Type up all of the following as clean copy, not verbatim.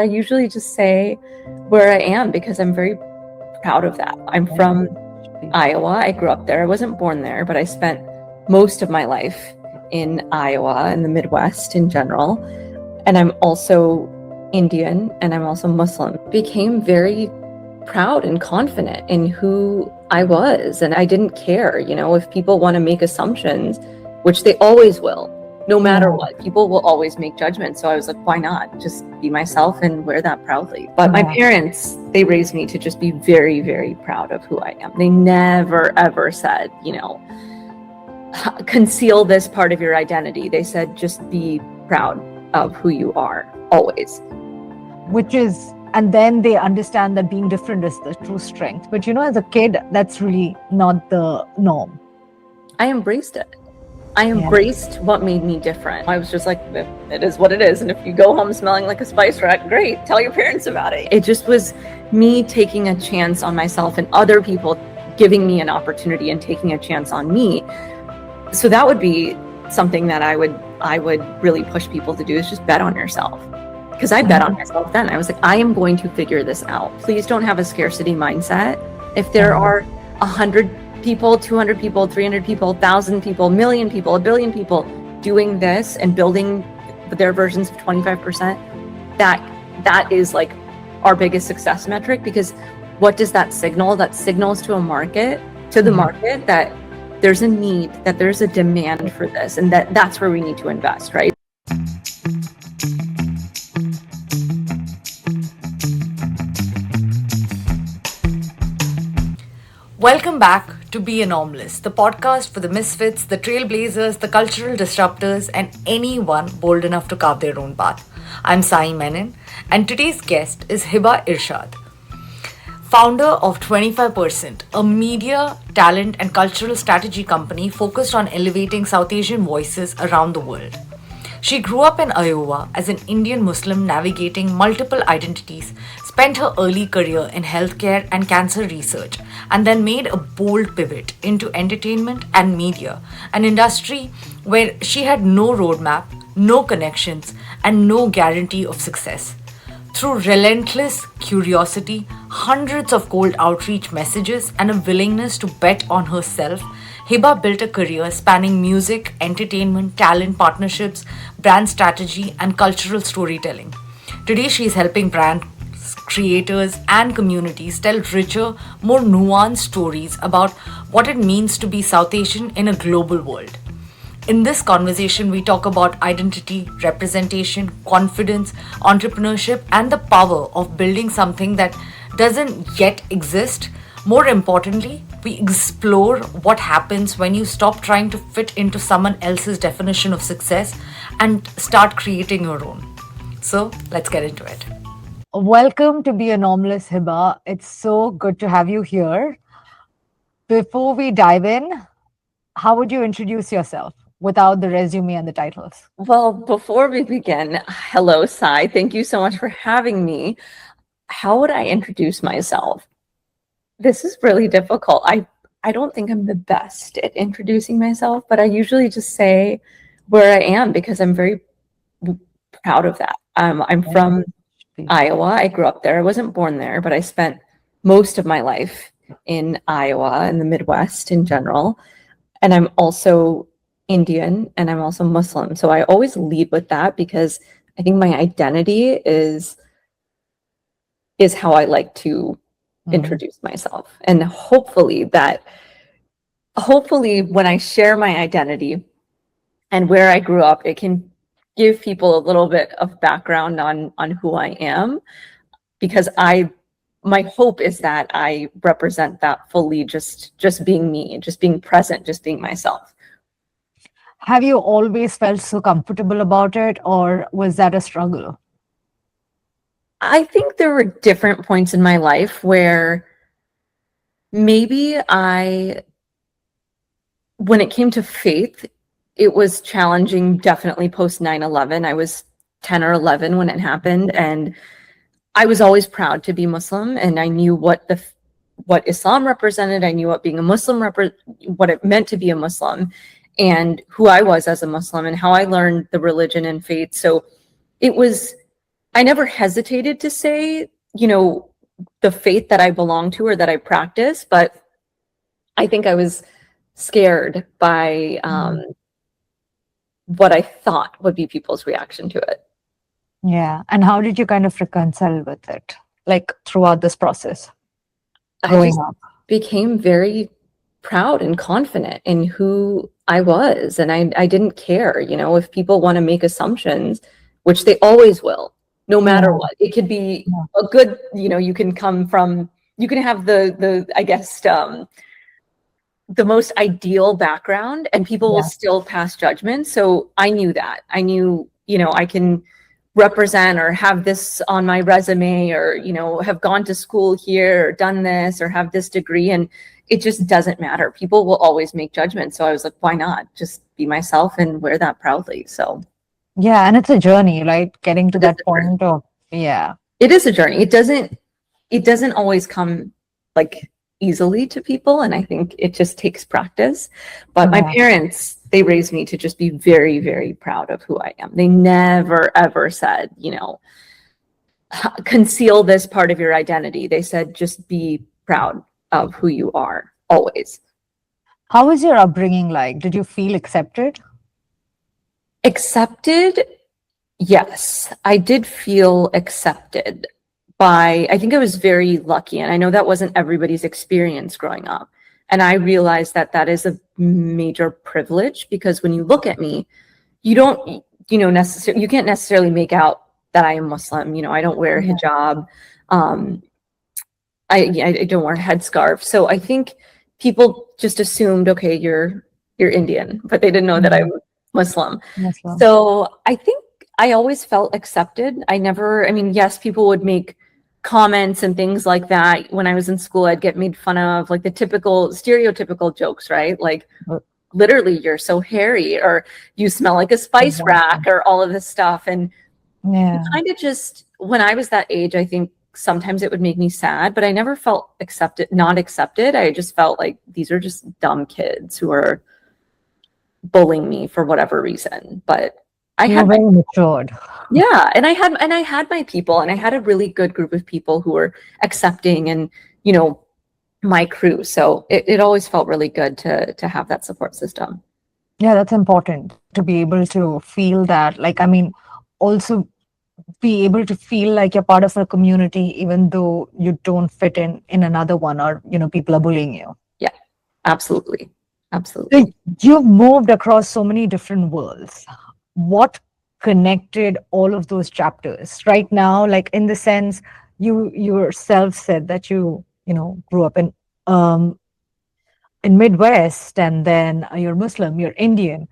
I usually just say where I am because I'm very proud of that. I'm from Iowa. I grew up there. I wasn't born there, but I spent most of my life in Iowa and the Midwest in general. And I'm also Indian and I'm also Muslim. Became very proud and confident in who I was. And I didn't care, if people want to make assumptions, which they always will. No matter what, people will always make judgments. So I was like, why not just be myself and wear that proudly? But my parents, they raised me to just be very, very proud of who I am. They never, ever said, conceal this part of your identity. They said, just be proud of who you are, always. And then they understand that being different is the true strength. But as a kid, that's really not the norm. I embraced it. I embraced what made me different. I was just like, it is what it is. And if you go home smelling like a spice rack, great, tell your parents about it. It just was me taking a chance on myself and other people giving me an opportunity and taking a chance on me. So that would be something that I would really push people to do, is just bet on yourself. Because I bet on myself then. I was like, I am going to figure this out. Please don't have a scarcity mindset. If there are 100 people, 200 people, 300 people, 1,000 people, 1,000,000 people, 1 billion people doing this and building their versions of 25%, that is like our biggest success metric. Because what does that signal? That signals to the market that there's a need, that there's a demand for this, and that's where we need to invest, right? Welcome back to Be Anomalous, the podcast for the misfits, the trailblazers, the cultural disruptors, and anyone bold enough to carve their own path. I'm Sai Menon, and today's guest is Hiba Irshad, founder of 25%, a media, talent, and cultural strategy company focused on elevating South Asian voices around the world. She grew up in Iowa as an Indian Muslim navigating multiple identities, spent her early career in healthcare and cancer research, and then made a bold pivot into entertainment and media, an industry where she had no roadmap, no connections, and no guarantee of success. Through relentless curiosity, hundreds of cold outreach messages, and a willingness to bet on herself, Hiba built a career spanning music, entertainment, talent partnerships, brand strategy, and cultural storytelling. Today, she is helping brands, creators, and communities tell richer, more nuanced stories about what it means to be South Asian in a global world. In this conversation, we talk about identity, representation, confidence, entrepreneurship, and the power of building something that doesn't yet exist. More importantly, we explore what happens when you stop trying to fit into someone else's definition of success and start creating your own. So let's get into it. Welcome to Be Anomalous, Hiba. It's so good to have you here. Before we dive in, how would you introduce yourself without the resume and the titles? Well, before we begin, hello, Sai. Thank you so much for having me. How would I introduce myself? This is really difficult. I don't think I'm the best at introducing myself, but I usually just say where I am because I'm very proud of that. I'm from Iowa. I grew up there. I wasn't born there, but I spent most of my life in Iowa and the Midwest in general. And I'm also Indian and I'm also Muslim. So I always lead with that because I think my identity is how I like to introduce myself. And hopefully when I share my identity and where I grew up, it can give people a little bit of background on who I am, because my hope is that I represent that fully, just being me, just being present, just being myself. Have you always felt so comfortable about it, or was that a struggle? I think there were different points in my life where maybe when it came to faith, it was challenging, definitely post 9/11. I was 10 or 11 when it happened, and I was always proud to be Muslim, and I knew what Islam represented. I knew what being a Muslim what it meant to be a Muslim, and who I was as a Muslim, and how I learned the religion and faith. So it was I never hesitated to say, the faith that I belong to or that I practice, but I think I was scared by what I thought would be people's reaction to it. Yeah. And how did you kind of reconcile with it, like throughout this process I growing just up? became very proud and confident in who I was. And I didn't care, if people want to make assumptions, which they always will, no matter Yeah. what. It could be Yeah. a good, you can have I guess, the most ideal background and people will Yeah. still pass judgment. So I knew that. I knew, I can represent or have this on my resume or, have gone to school here or done this or have this degree. And it just doesn't matter. People will always make judgments. So I was like, why not just be myself and wear that proudly? So Yeah. And it's a journey, right? Getting to it is that point of, yeah. it is a journey. It doesn't always come like easily to people, and I think it just takes practice. But my Yeah. parents, they raised me to just be very, very proud of who I am. They never ever said, conceal this part of your identity. They said just be proud of who you are always. How was your upbringing like? Did you feel accepted? Accepted. Yes, I did feel accepted I think I was very lucky. And I know that wasn't everybody's experience growing up. And I realized that that is a major privilege because when you look at me, you don't, you can't necessarily make out that I am Muslim. I don't wear Yeah. hijab. Um, I don't wear a headscarf. So I think people just assumed, okay, you're Indian, but they didn't know that I'm Muslim. Muslim. So I think I always felt accepted. Yes, people would make comments and things like that. When I was in school, I'd get made fun of, like the typical stereotypical jokes, right? Like literally, you're so hairy, or you smell like a spice rack, or all of this stuff. And Yeah. kind of just, when I was that age, I think sometimes it would make me sad, but I never felt not accepted. I just felt like these are just dumb kids who are bullying me for whatever reason. But I You had were very matured. yeah, and I had my people, and I had a really good group of people who were accepting, and my crew. So it always felt really good to have that support system. Yeah, that's important to be able to feel that. Like, I mean, also be able to feel like you're part of a community, even though you don't fit in another one, or people are bullying you. Yeah, absolutely, So absolutely. you've moved across so many different worlds. What connected all of those chapters right now? Like, in the sense, you yourself said that you grew up in Midwest, and then you're Muslim, you're Indian.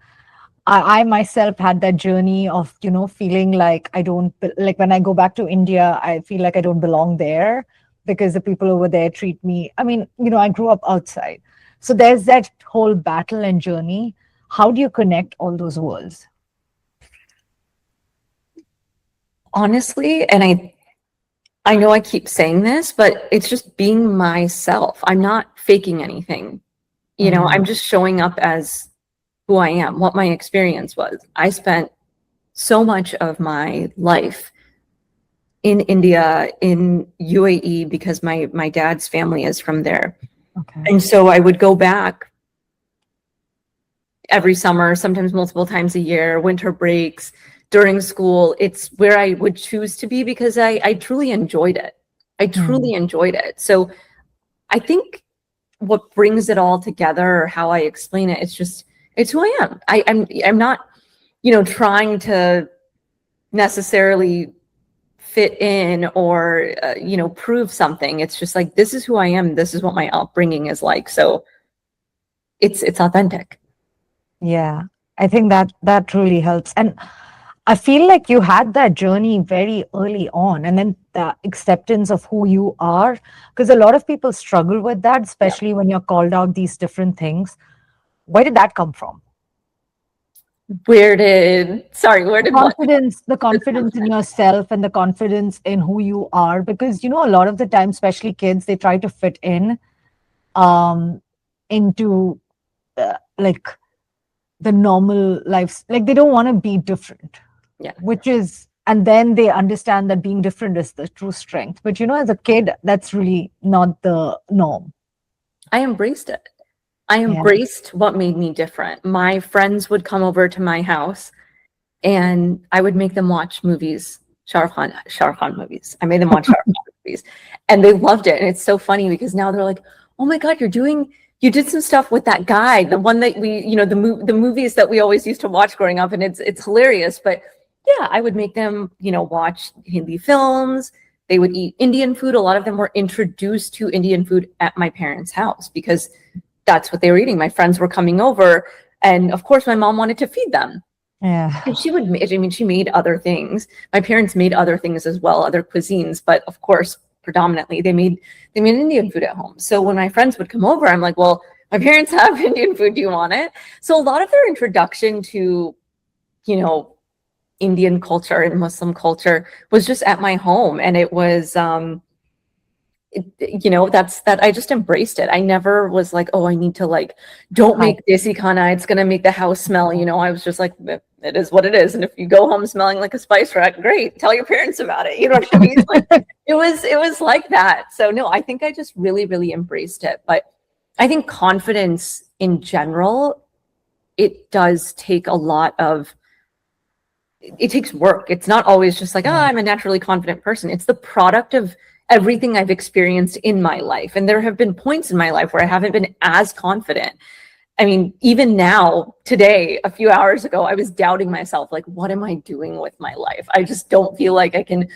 I myself had that journey of, feeling like I don't, like when I go back to India, I feel like I don't belong there because the people over there treat me. I mean, I grew up outside. So there's that whole battle and journey. How do you connect all those worlds? Honestly, and I know I keep saying this, but it's just being myself. I'm not faking anything. I'm just showing up as who I am, what my experience was. I spent so much of my life in India, in UAE, because my dad's family is from there. Okay. And so I would go back every summer, sometimes multiple times a year, winter breaks, during school. It's where I would choose to be because I truly enjoyed it. I truly enjoyed it. So I think what brings it all together, or how I explain it, it's who I am. I'm not, trying to necessarily fit in or prove something. It's just like, this is who I am. This is what my upbringing is like. So it's authentic. Yeah, I think that truly helps. And I feel like you had that journey very early on, and then the acceptance of who you are, because a lot of people struggle with that, especially when you're called out these different things. Where did that come from? Where did what? The confidence in yourself and the confidence in who you are, because a lot of the time, especially kids, they try to fit in um into like the normal lives, like they don't want to be different, Yeah. which is, and then they understand that being different is the true strength. But as a kid, that's really not the norm. I embraced it. I Yeah. embraced what made me different. My friends would come over to my house and I would make them watch movies, Shah Rukh Khan movies. I made them watch Shah Rukh Khan movies, and they loved it. And it's so funny because now they're like, "Oh my God, you did some stuff with that guy, the one that the movies that we always used to watch growing up," and it's hilarious. But yeah, I would make them, watch Hindi films. They would eat Indian food. A lot of them were introduced to Indian food at my parents' house because that's what they were eating. My friends were coming over, and of course, my mom wanted to feed them. Yeah. And she made other things. My parents made other things as well, other cuisines, but of course, predominantly they made Indian food at home. So when my friends would come over, I'm like, well, my parents have Indian food. Do you want it? So a lot of their introduction to, Indian culture and Muslim culture was just at my home. And it was, that I just embraced it. I never was like, oh, I need to don't make desi khana. It's going to make the house smell. I was just like, it is what it is. And if you go home smelling like a spice rack, great. Tell your parents about it. You know what I mean? It was like that. So no, I think I just really, really embraced it. But I think confidence in general, it does take it takes work. It's not always just like, I'm a naturally confident person. It's the product of everything I've experienced in my life. And there have been points in my life where I haven't been as confident. I mean, even now, today, a few hours ago, I was doubting myself, like, what am I doing with my life? I just don't feel like I can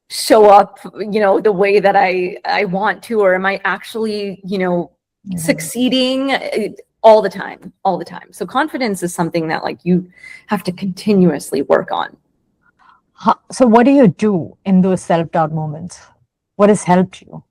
show up, the way that I want to, or am I actually, succeeding all the time. So confidence is something that you have to continuously work on. So what do you do in those self-doubt moments? What has helped you?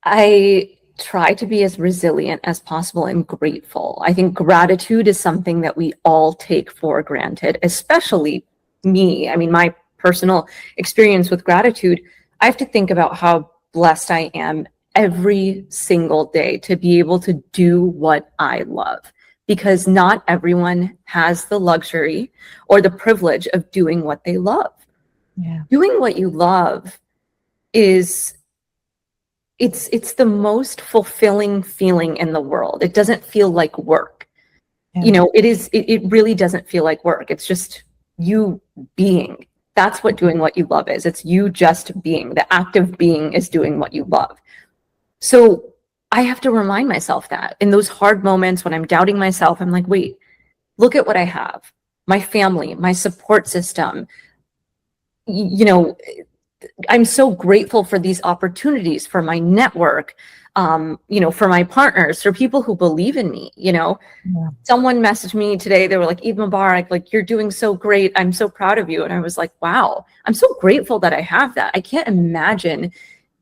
I try to be as resilient as possible and grateful. I think gratitude is something that we all take for granted, especially me. I mean, my personal experience with gratitude, I have to think about how blessed I am every single day to be able to do what I love, because not everyone has the luxury or the privilege of doing what they love. Yeah. Doing what you love it's the most fulfilling feeling in the world. It doesn't feel like work. Yeah. It really doesn't feel like work. It's just you being. That's what doing what you love is. It's you just being. The act of being is doing what you love. So I have to remind myself that in those hard moments when I'm doubting myself, I'm like, wait, look at what I have. My family, my support system, I'm so grateful for these opportunities, for my network, for my partners, for people who believe in me. Yeah. Someone messaged me today. They were like, Eid Mubarak, you're doing so great. I'm so proud of you. And I was like, wow, I'm so grateful that I have that. I can't imagine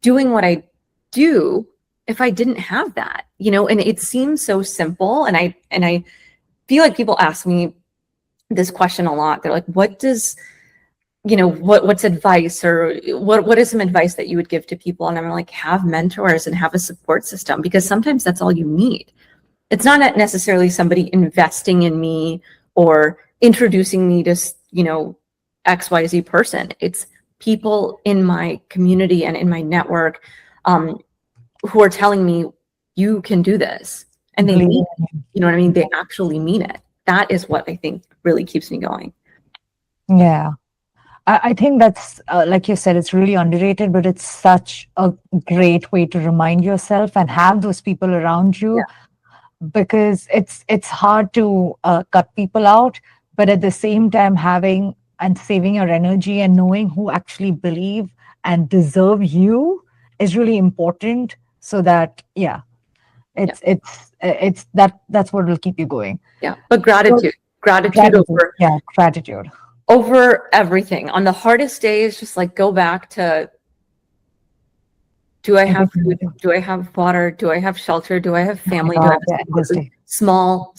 doing what I do if I didn't have that, and it seems so simple. And I feel like people ask me this question a lot. They're like, what's advice, or what is some advice that you would give to people? And I'm like, have mentors and have a support system, because sometimes that's all you need. It's not necessarily somebody investing in me or introducing me to, XYZ person. It's people in my community and in my network who are telling me you can do this, and they mean it. You know what I mean? They actually mean it. That is what I think really keeps me going. Yeah. I think that's, like you said, it's really underrated, but it's such a great way to remind yourself and have those people around you, because it's hard to cut people out, but at the same time, having and saving your energy and knowing who actually believe and deserve you is really important. So that, that's what will keep you going. Yeah, but gratitude over gratitude. Over everything. On the hardest days, just go back to, do I have food? Do I have water? Do I have shelter? Do I have family? Do I have small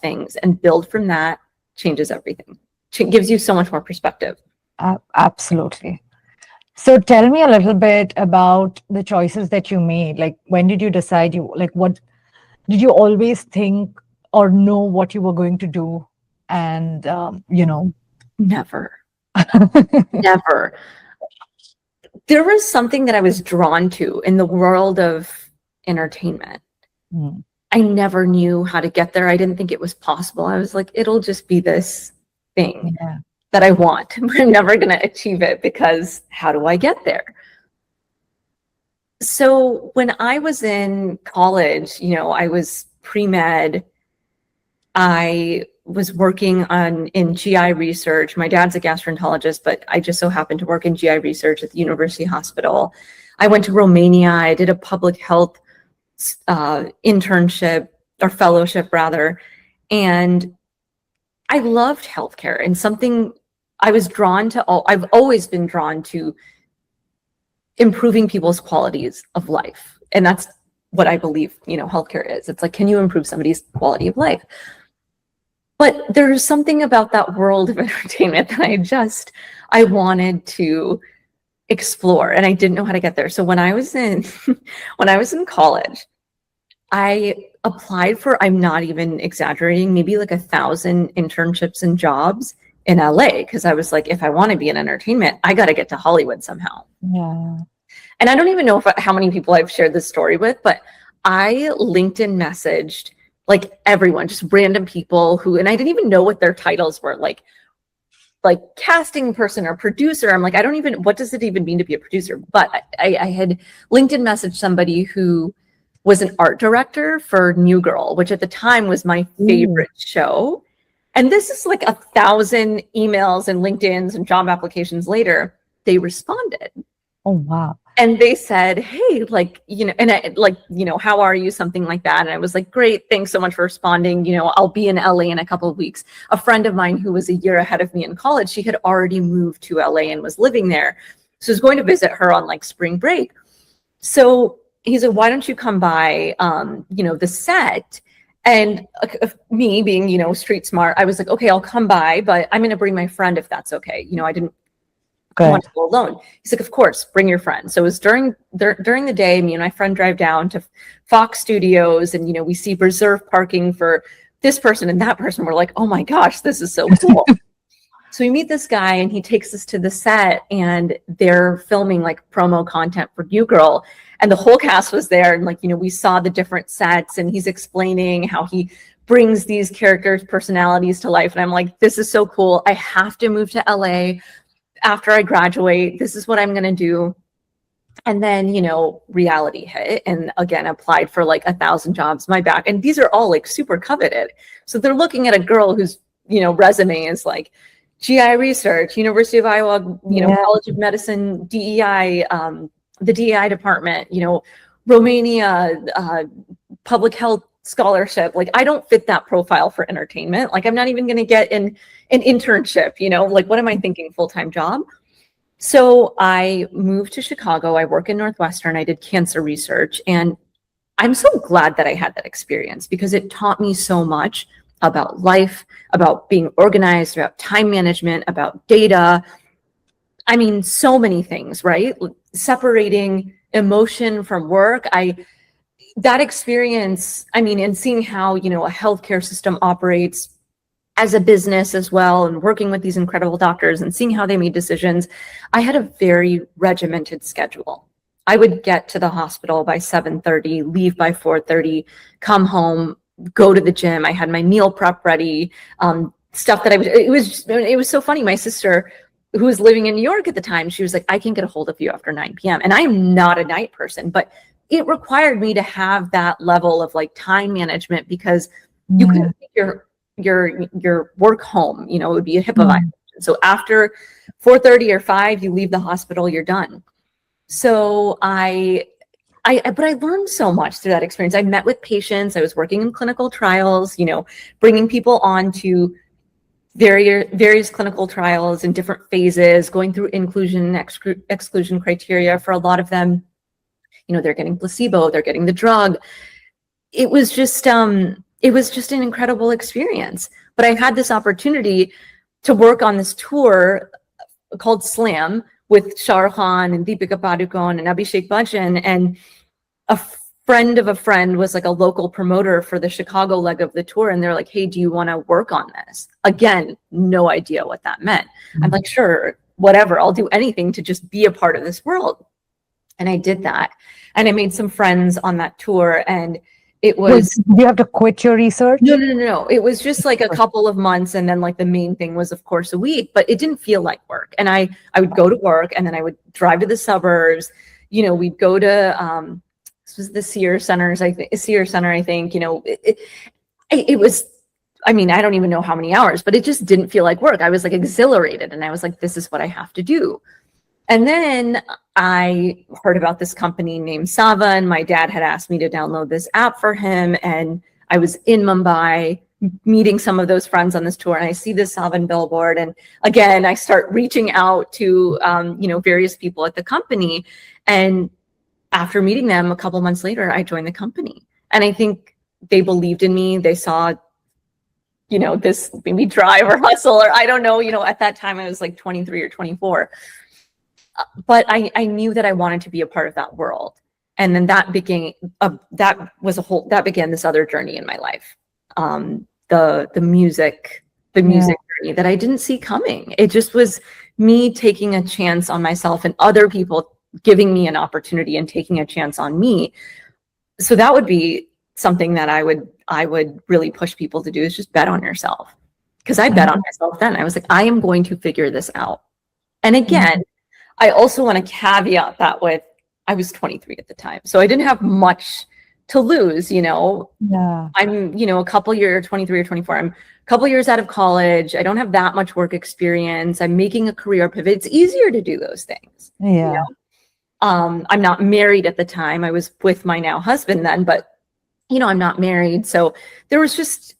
things? And build from that. Changes everything. Gives you so much more perspective. Absolutely. So tell me a little bit about the choices that you made. When did you decide what did you always think or know what you were going to do? And, Never. Never. There was something that I was drawn to in the world of entertainment. Mm. I never knew how to get there. I didn't think it was possible. I was like, it'll just be this thing Yeah. that I want. We're never going to achieve it because how do I get there? So when I was in college, I was pre-med. I was working in GI research. My dad's a gastroenterologist, but I just so happened to work in GI research at the University Hospital. I went to Romania. I did a public health internship or fellowship rather. And I loved healthcare, and something I was drawn to. I've always been drawn to improving people's qualities of life. And that's what I believe, healthcare is. It's like, can you improve somebody's quality of life? But there's something about that world of entertainment that I wanted to explore, and I didn't know how to get there. So when I was in college, I applied for, I'm not even exaggerating, maybe like 1,000 internships and jobs in LA, because I was like, if I want to be in entertainment, I got to get to Hollywood somehow. Yeah. And I don't even know how many people I've shared this story with, but I LinkedIn messaged like everyone, just random people and I didn't even know what their titles were, like casting person or producer. I'm like, what does it even mean to be a producer? But I had LinkedIn messaged somebody who was an art director for New Girl, which at the time was my favorite show. And this is like 1,000 emails and LinkedIn's and job applications later, they responded. Oh, wow. And they said, hey, how are you? Something like that. And I was like, great. Thanks so much for responding. I'll be in LA in a couple of weeks. A friend of mine who was a year ahead of me in college, she had already moved to LA and was living there. So I was going to visit her on like spring break. So he said, why don't you come by, the set? And me being, street smart, I was like, okay, I'll come by, but I'm going to bring my friend if that's okay. I didn't want to go alone. He's like, of course, bring your friend. So it was during the day, me and my friend drive down to Fox Studios, and we see reserve parking for this person and that person. We're like, oh my gosh, this is so cool. So we meet this guy, and he takes us to the set, and they're filming like promo content for New Girl, and the whole cast was there, and we saw the different sets, and he's explaining how he brings these characters' personalities to life, and I'm like, this is so cool. I have to move to LA after I graduate. This is what I'm going to do. And then, reality hit, and again, applied for like 1,000 jobs, and these are all like super coveted. So they're looking at a girl whose, resume is like GI research, University of Iowa, College of Medicine, DEI, the DEI department, Romania, public health scholarship. Like, I don't fit that profile for entertainment. Like, I'm not even going to get an internship, like, what am I thinking? Full-time job? So I moved to Chicago. I work in Northwestern. I did cancer research, and I'm so glad that I had that experience because it taught me so much about life, about being organized, about time management, about data. I mean, so many things, right? Separating emotion from work. That experience, and seeing how, a healthcare system operates as a business as well, and working with these incredible doctors and seeing how they made decisions, I had a very regimented schedule. I would get to the hospital by 7:30, leave by 4:30, come home, go to the gym. I had my meal prep ready, stuff that it was so funny. My sister, who was living in New York at the time, she was like, I can't get a hold of you after 9 p.m. And I'm not a night person, but it required me to have that level of like time management because you couldn't take your work home, it would be a HIPAA violation. So after 4:30 or 5, you leave the hospital, you're done. So but I learned so much through that experience. I met with patients. I was working in clinical trials, bringing people on to various clinical trials in different phases, going through inclusion and exclusion criteria. For a lot of them, they're getting placebo, they're getting the drug. It was just an incredible experience. But I had this opportunity to work on this tour called Slam with Shah Rukh Khan and Deepika Padukone and Abhishek Bachchan, and friend of a friend was like a local promoter for the Chicago leg of the tour. And they're like, hey, do you want to work on this? Again, no idea what that meant. I'm like, sure, whatever. I'll do anything to just be a part of this world. And I did that. And I made some friends on that tour. And it was. Did you have to quit your research? No. It was just like a couple of months. And then like the main thing was, of course, a week, but it didn't feel like work. And I would go to work and then I would drive to the suburbs. You know, we'd go to, this was the Sears Center, I think, you know, it was, I mean, I don't even know how many hours, but it just didn't feel like work. I was like exhilarated and I was like, this is what I have to do. And then I heard about this company named Sava, and my dad had asked me to download this app for him. And I was in Mumbai meeting some of those friends on this tour, and I see this Savan billboard. And again, I start reaching out to, you know, various people at the company. And after meeting them a couple months later, I joined the company. And I think they believed in me. They saw, you know, this maybe drive or hustle, or I don't know, you know, at that time I was like 23 or 24. But I knew that I wanted to be a part of that world. And then that began this other journey in my life. The music journey that I didn't see coming. It just was me taking a chance on myself and other people giving me an opportunity and taking a chance on me. So that would be something that I would really push people to do, is just bet on yourself. Because I bet on myself then. I was like, I am going to figure this out. And again, I also want to caveat that with, I was 23 at the time, so I didn't have much to lose, you know. Yeah. I'm, you know, 23 or 24. I'm a couple years out of college. I don't have that much work experience. I'm making a career pivot. It's easier to do those things. Yeah. You know? I'm not married at the time. I was with my now husband then, but you know, I'm not married. So it was just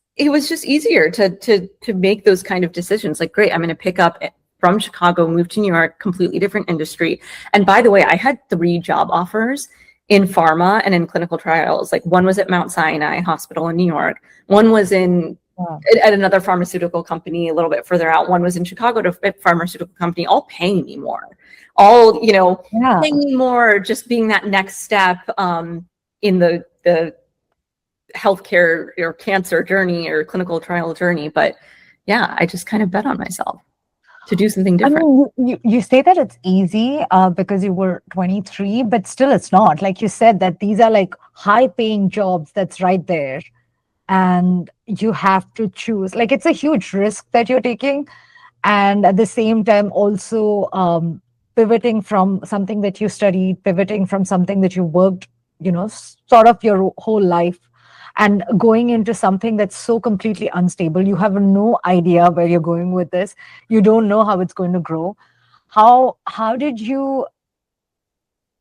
easier to make those kind of decisions. Like, great, I'm going to pick up from Chicago, move to New York, completely different industry. And by the way, I had 3 job offers in pharma and in clinical trials. Like, one was at Mount Sinai Hospital in New York. One was at another pharmaceutical company a little bit further out. One was in Chicago to a pharmaceutical company, all paying me more. All, you know, paying me more, just being that next step in the healthcare or cancer journey or clinical trial journey. But yeah, I just kind of bet on myself to do something different. I mean, you say that it's easy because you were 23, but still it's not. Like you said, that these are like high paying jobs that's right there. And you have to choose. Like, it's a huge risk that you're taking. And at the same time, also pivoting from something that you studied, pivoting from something that you worked, you know, sort of your whole life, and going into something that's so completely unstable. You have no idea where you're going with this. You don't know how it's going to grow. How did you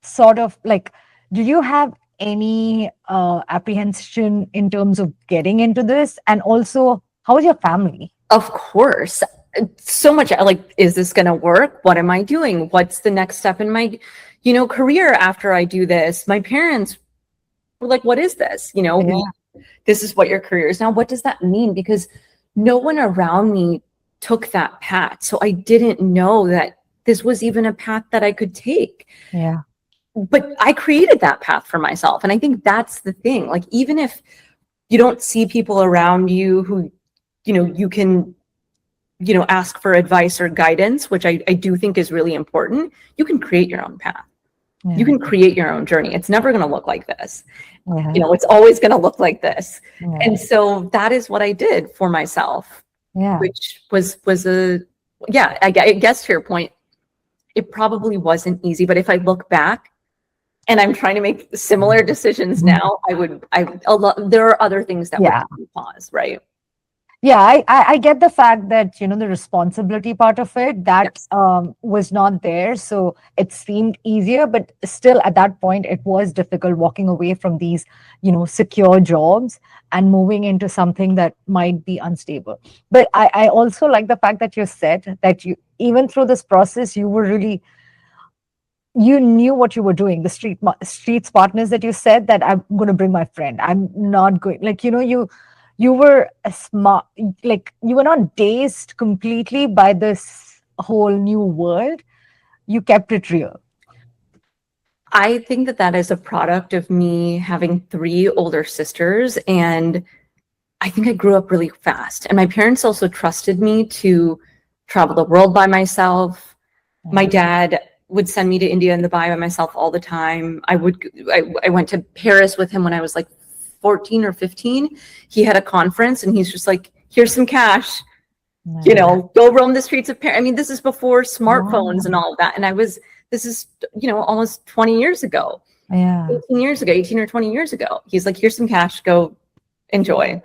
sort of like, do you have any apprehension in terms of getting into this? And also, how is your family? Of course. So much like, is this going to work? What am I doing? What's the next step in my, you know, career after I do this? My parents were like, what is this? You know, this is what your career is now. What does that mean? Because no one around me took that path. So I didn't know that this was even a path that I could take. Yeah. But I created that path for myself. And I think that's the thing. Like, even if you don't see people around you who, you know, you can, you know, ask for advice or guidance, which I do think is really important, you can create your own path. Yeah. You can create your own journey. It's never going to look like this. Yeah. You know, it's always going to look like this. Yeah. And so that is what I did for myself, which was I guess to your point, it probably wasn't easy, but if I look back and I'm trying to make similar decisions now, there are other things that would give me pause, right? Yeah, I get the fact that, you know, the responsibility part of it, that was not there. So it seemed easier, but still at that point, it was difficult walking away from these, you know, secure jobs and moving into something that might be unstable. But I also like the fact that you said that you, even through this process, you were really, you knew what you were doing. The streets partners that you said that I'm going to bring my friend. I'm not going, like, you know, you were smart, like you were not dazed completely by this whole new world. You kept it real. I think that is a product of me having 3 older sisters, and I think I grew up really fast. And my parents also trusted me to travel the world by myself. My dad would send me to India and Dubai by myself all the time. I went to Paris with him when I was like 14 or 15. He had a conference and he's just like, here's some cash, go roam the streets of Paris. I mean, this is before smartphones and all of that. And this is, almost 20 years ago. Yeah. 18 or 20 years ago. He's like, here's some cash, go enjoy.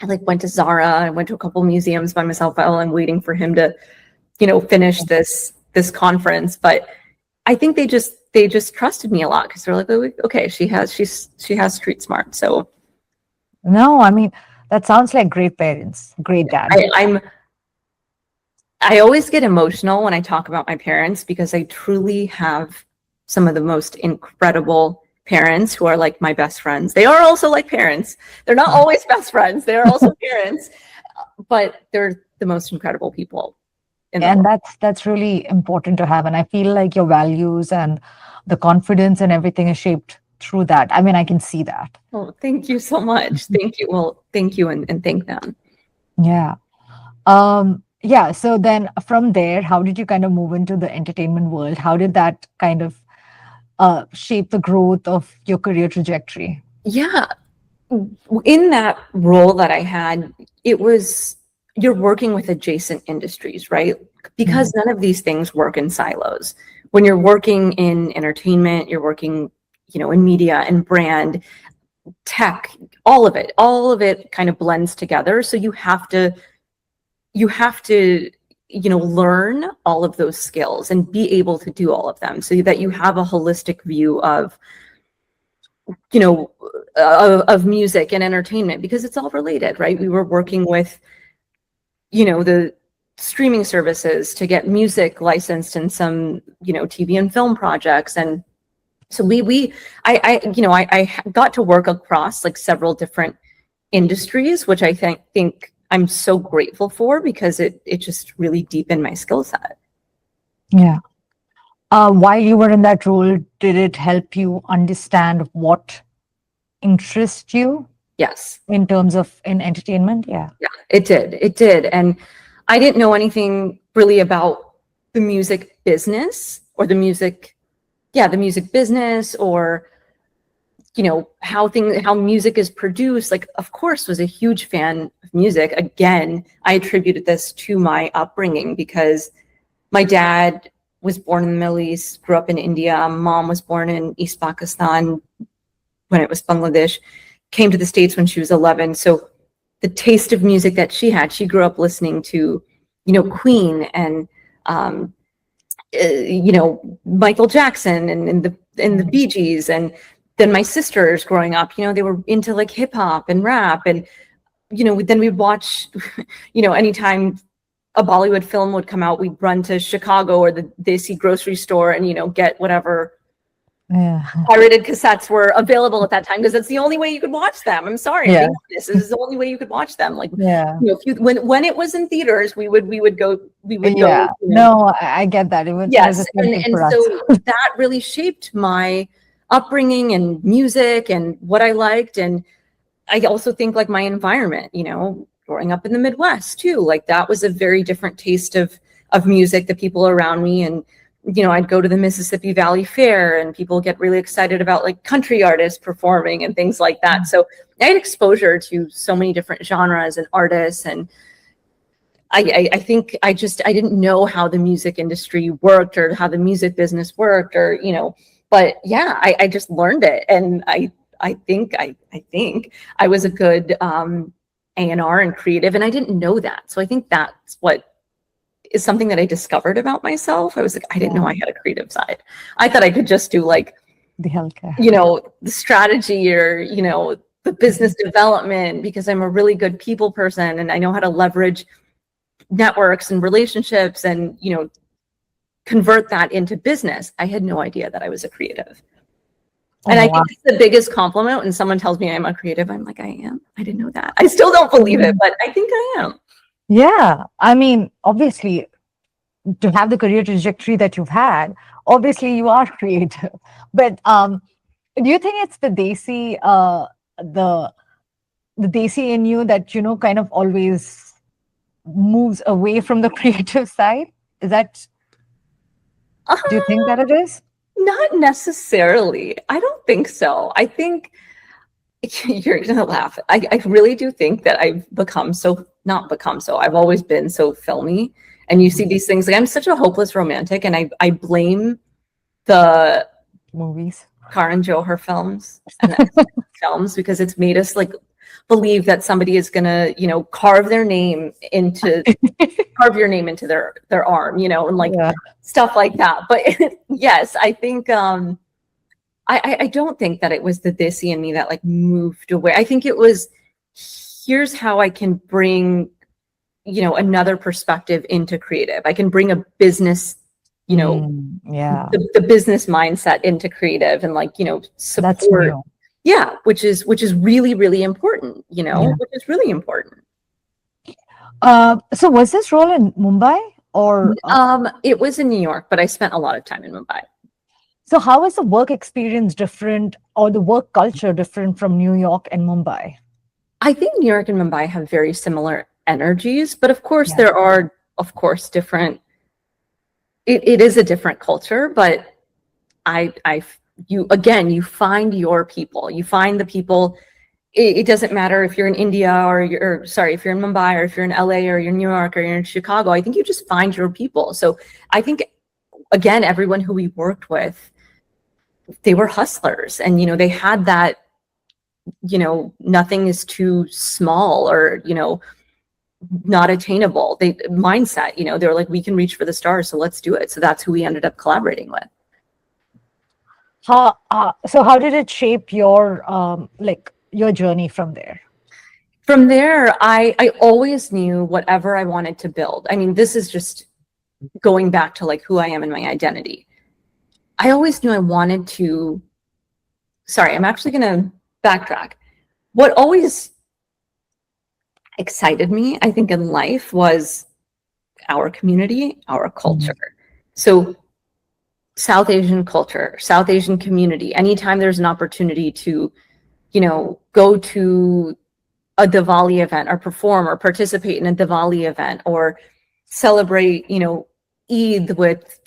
I like went to Zara. I went to a couple museums by myself while I'm waiting for him to, finish this conference. But I think they just trusted me a lot because they're like, oh, okay, she has street smart. So no, I mean, that sounds like great parents, great dad. I always get emotional when I talk about my parents because I truly have some of the most incredible parents who are like my best friends. They are also like parents. They're not always best friends. They are also parents, but they're the most incredible people. And that's really important to have. And I feel like your values and the confidence and everything is shaped through that. I mean, I can see that. Oh, thank you so much. Thank you. Well, thank you and thank them. Yeah. Yeah. So then from there, how did you kind of move into the entertainment world? How did that kind of shape the growth of your career trajectory? Yeah. In that role that I had, you're working with adjacent industries, right? Because none of these things work in silos. When you're working in entertainment, you're working, in media and brand, tech, all of it kind of blends together. So you have to, learn all of those skills and be able to do all of them so that you have a holistic view of, of music and entertainment, because it's all related, right? We were working with, the streaming services to get music licensed in some, TV and film projects. And so I got to work across like several different industries, which I think I'm so grateful for because it just really deepened my skill set. Yeah. While you were in that role, did it help you understand what interests you? Yes. In terms of in entertainment? Yeah. Yeah, it did. And I didn't know anything really about the music business or the music business or, how music is produced. Like, of course, was a huge fan of music. Again, I attributed this to my upbringing because my dad was born in the Middle East, grew up in India. Mom was born in East Pakistan when it was Bangladesh, came to the States when she was 11. So the taste of music that she had, she grew up listening to, Queen and, Michael Jackson and the Bee Gees. And then my sisters growing up, they were into like hip hop and rap. And, then we'd watch, anytime a Bollywood film would come out, we'd run to Chicago or the Desi grocery store and, get whatever pirated cassettes were available at that time, because that's the only way you could watch them. I'm sorry, this is the only way you could watch them. Like, when it was in theaters, we would go. No, I get that. It was and so that really shaped my upbringing and music and what I liked. And I also think like my environment, growing up in the Midwest too, like that was a very different taste of music, the people around me. And I'd go to the Mississippi Valley Fair and people get really excited about like country artists performing and things like that. So I had exposure to so many different genres and artists. And I think I didn't know how the music industry worked or how the music business worked or, but yeah, I just learned it. And I think I was a good A&R and creative, and I didn't know that. So I think that's what is something that I discovered about myself. I was like, I didn't know I had a creative side. I thought I could just do like the healthcare, the strategy or, the business development, because I'm a really good people person and I know how to leverage networks and relationships and, convert that into business. I had no idea that I was a creative. And I think it's the biggest compliment when someone tells me I'm a creative. I'm like, I am. I didn't know that. I still don't believe it, but I think I am. Yeah. I mean, obviously, to have the career trajectory that you've had, obviously you are creative, but do you think it's the the desi in you that, kind of always moves away from the creative side? Is that, Uh, do you think that it is? Not necessarily. I don't think so. I think you're gonna laugh. I really do think that I've become so, not become so, I've always been so filmy. And you see these things, like I'm such a hopeless romantic, and I blame the Movies. Karan Johar films and films because it's made us like believe that somebody is gonna, carve your name into their arm, and like Yeah. stuff like that. But yes, I think I don't think that it was the Desi in me that like moved away. I think it was, here's how I can bring, another perspective into creative. I can bring a business, Yeah. the business mindset into creative, and like, That's support. new. Yeah, which is really, really important, which is really important. So was this role in Mumbai or? It was in New York, but I spent a lot of time in Mumbai. So how is the work experience different, or the work culture different from New York and Mumbai? I think New York and Mumbai have very similar energies, but of course Yeah. there are, different. It is a different culture, but you find your people. You find the people. It doesn't matter if you're in India or if you're in Mumbai or if you're in LA or you're in New York or you're in Chicago. I think you just find your people. So I think, again, everyone who we worked with, they were hustlers, and they had that, nothing is too small or not attainable mindset. They were like, we can reach for the stars, so let's do it. So that's who we ended up collaborating with. So how did it shape your your journey from there? From there, I always knew whatever I wanted to build. I mean, this is just going back to like who I am and my identity. I always knew I wanted to. Sorry, I'm actually going to backtrack. What always excited me, I think, in life was our community, our culture. So South Asian culture, South Asian community, anytime there's an opportunity to, go to a Diwali event or perform or participate in a Diwali event or celebrate, Eid with,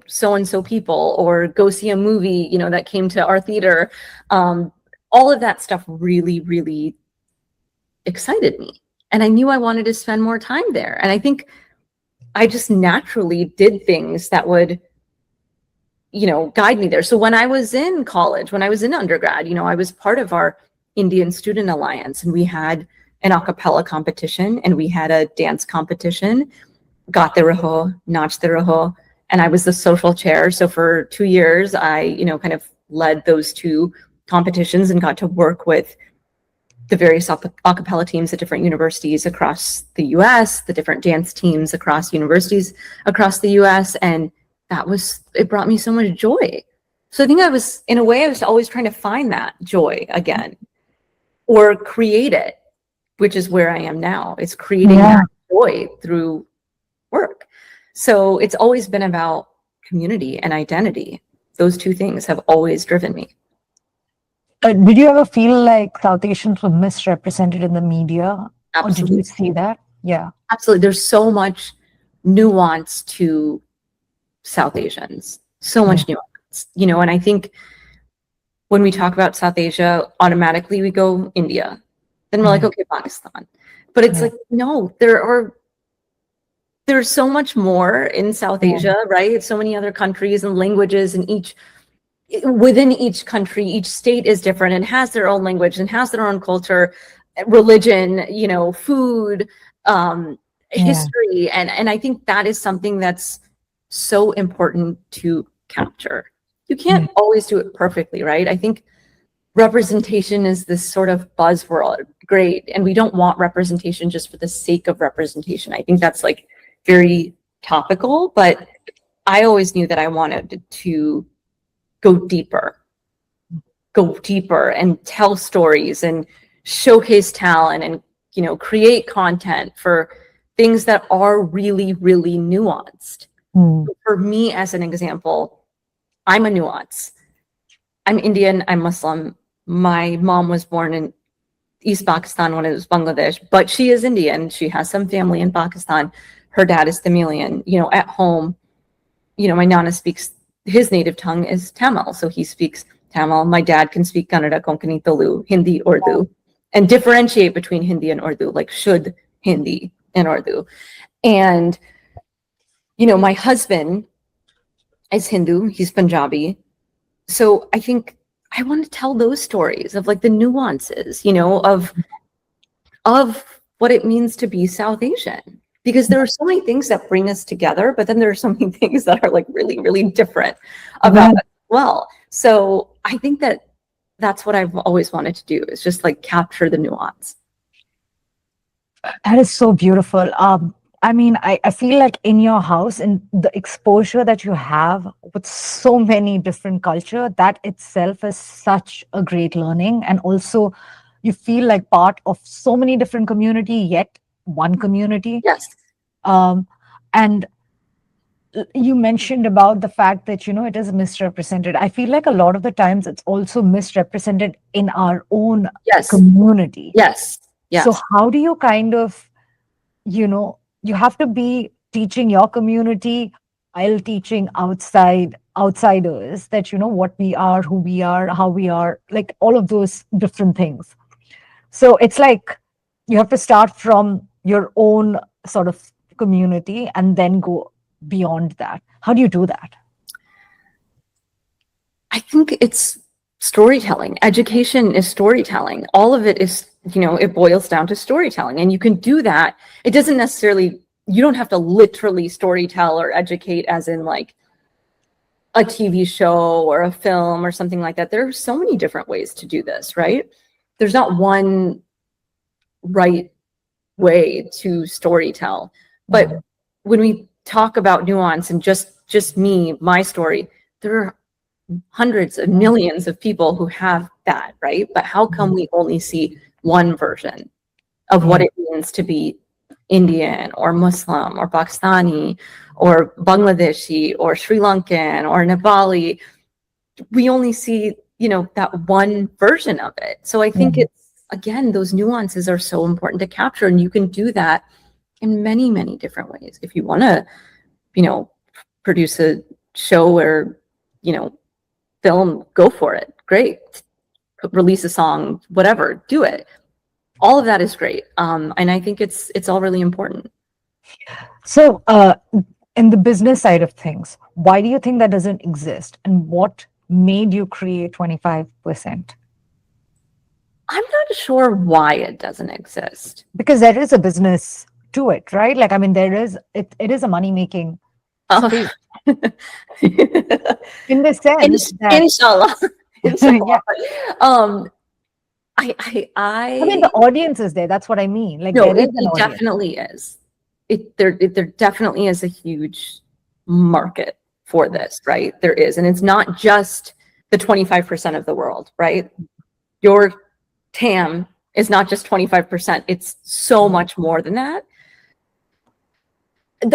so-and-so people, or go see a movie, that came to our theater. All of that stuff really, really excited me. And I knew I wanted to spend more time there. And I think I just naturally did things that would, guide me there. So when I was in college, when I was in undergrad, I was part of our Indian Student Alliance, and we had an a cappella competition and we had a dance competition, Gaate Raho, Nachte Raho, and I was the social chair. So for 2 years, I, kind of led those two competitions and got to work with the various a cappella teams at different universities across the US, the different dance teams across universities across the US. And it brought me so much joy. So I think I was always trying to find that joy again, or create it, which is where I am now. It's creating that joy through work. So it's always been about community and identity. Those two things have always driven me. Did you ever feel like South Asians were misrepresented in the media? Absolutely. Or did you see that? Yeah. Absolutely. There's so much nuance to South Asians. So much nuance, and I think when we talk about South Asia, automatically we go India. Then we're like, okay, Pakistan. But it's like, no, there's so much more in South Asia, right? It's so many other countries and languages, and within each country, each state is different and has their own language and has their own culture, religion, food, history. And I think that is something that's so important to capture. You can't always do it perfectly, right? I think representation is this sort of buzzword, great. And we don't want representation just for the sake of representation. I think that's like very topical, but I always knew that I wanted to go deeper and tell stories and showcase talent and, create content for things that are really, really nuanced. For me, as an example, I'm a nuance. I'm Indian, I'm Muslim. My mom was born in East Pakistan when it was Bangladesh, but she is Indian. She has some family in Pakistan. Her dad is Tamilian. At home, my Nana speaks, his native tongue is Tamil. So he speaks Tamil. My dad can speak Kannada, Konkani, Telugu, Hindi, Urdu, and differentiate between Hindi and Urdu, like should Hindi and Urdu. And, my husband is Hindu, he's Punjabi. So I think I want to tell those stories of like the nuances, of what it means to be South Asian. Because there are so many things that bring us together, but then there are so many things that are like really, really different about it as well. So I think that's what I've always wanted to do, is just like capture the nuance. That is so beautiful. I mean, I feel like in your house and the exposure that you have with so many different culture, that itself is such a great learning. And also you feel like part of so many different community, yet one community. Yes. And you mentioned about the fact that, it is misrepresented. I feel like a lot of the times it's also misrepresented in our own community. Yes. Yes. So how do you kind of, you have to be teaching your community while teaching outsiders that, what we are, who we are, how we are, like all of those different things. So it's like you have to start from your own sort of community and then go beyond that. How do you do that? I think it's storytelling. Education is storytelling. All of it is, it boils down to storytelling. And you can do that. It doesn't necessarily, you don't have to literally storytell or educate as in like a TV show or a film or something like that. There are so many different ways to do this, right? There's not one right way to storytell. But when we talk about nuance and just me, my story, there are hundreds of millions of people who have that, right? But how come we only see one version of what it means to be Indian or Muslim or Pakistani or Bangladeshi or Sri Lankan or Nepali? We only see, that one version of it. So I think it's, again, those nuances are so important to capture, and you can do that in many, many different ways. If you want to, produce a show or, film, go for it. Great. Release a song, whatever, do it. All of that is great. And I think it's all really important. So in the business side of things, why do you think that doesn't exist? And what made you create 25%? I'm not sure why it doesn't exist. Because there is a business to it, right? Like, I mean, it is a money-making space. In the sense that, Inshallah. yeah. I mean, the audience is there. That's what I mean. Like, no, there is it an audience. definitely is. There definitely is a huge market for this, right? There is. And it's not just the 25% of the world, right? Your TAM is not just 25%. It's so much more than that.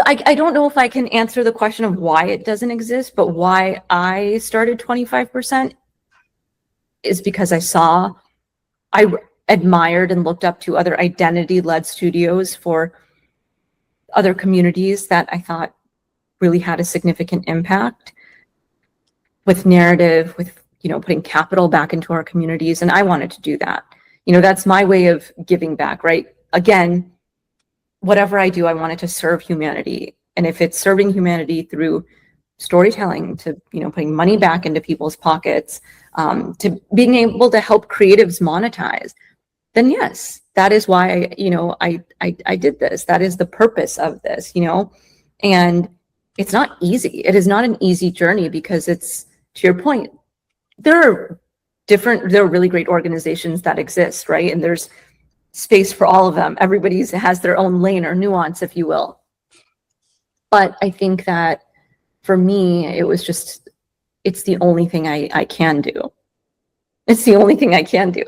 I don't know if I can answer the question of why it doesn't exist, but why I started 25% is because I admired and looked up to other identity-led studios for other communities that I thought really had a significant impact with narrative, with, putting capital back into our communities. And I wanted to do that. That's my way of giving back, right? Again, whatever I do, I want it to serve humanity. And if it's serving humanity through storytelling, to, putting money back into people's pockets, to being able to help creatives monetize, then yes, that is why, I did this. That is the purpose of this, and it's not easy. It is not an easy journey because it's, to your point, there are really great organizations that exist, right? And there's space for all of them. Everybody has their own lane or nuance, if you will. But I think that for me, it's the only thing I can do. It's the only thing I can do.